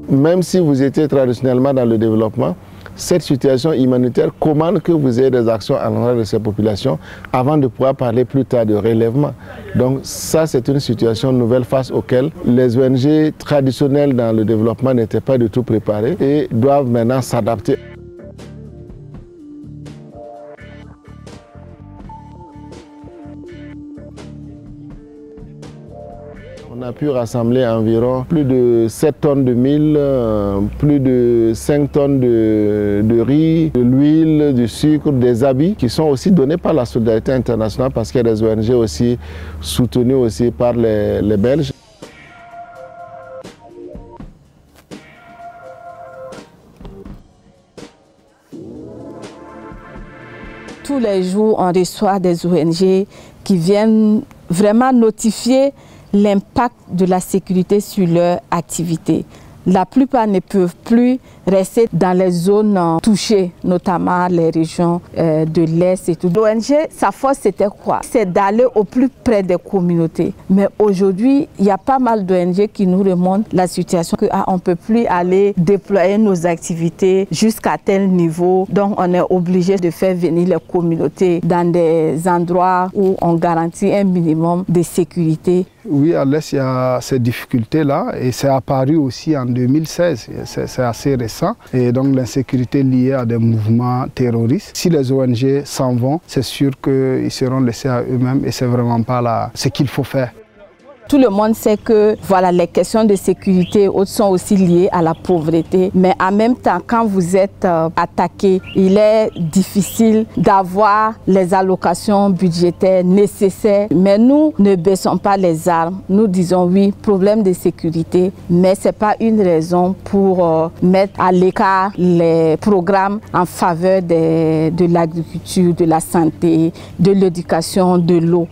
Même si vous étiez traditionnellement dans le développement, cette situation humanitaire commande que vous ayez des actions à l'endroit de ces populations avant de pouvoir parler plus tard de relèvement. Donc ça, c'est une situation nouvelle face auquel les ONG traditionnelles dans le développement n'étaient pas du tout préparées et doivent maintenant s'adapter. On a pu rassembler environ plus de 7 tonnes de mil, plus de 5 tonnes de riz, de l'huile, du sucre, des habits qui sont aussi donnés par la solidarité internationale parce qu'il y a des ONG aussi soutenues aussi par les Belges. Tous les jours, on reçoit des ONG qui viennent vraiment notifier l'impact de la sécurité sur leur activité. La plupart ne peuvent plus rester dans les zones touchées, notamment les régions de l'Est et tout. L'ONG, sa force c'était quoi? C'est d'aller au plus près des communautés. Mais aujourd'hui, il y a pas mal d'ONG qui nous remontent la situation qu'on ne peut plus aller déployer nos activités jusqu'à tel niveau. Donc on est obligé de faire venir les communautés dans des endroits où on garantit un minimum de sécurité. Oui, à l'Est, il y a ces difficultés-là et c'est apparu aussi en 2016. C'est assez récent. Et donc l'insécurité liée à des mouvements terroristes. Si les ONG s'en vont, c'est sûr qu'ils seront laissés à eux-mêmes et c'est vraiment pas là ce qu'il faut faire. Tout le monde sait que voilà, les questions de sécurité sont aussi liées à la pauvreté. Mais en même temps, quand vous êtes attaqué, il est difficile d'avoir les allocations budgétaires nécessaires. Mais nous ne baissons pas les armes. Nous disons oui, problème de sécurité, mais ce n'est pas une raison pour mettre à l'écart les programmes en faveur de l'agriculture, de la santé, de l'éducation, de l'eau.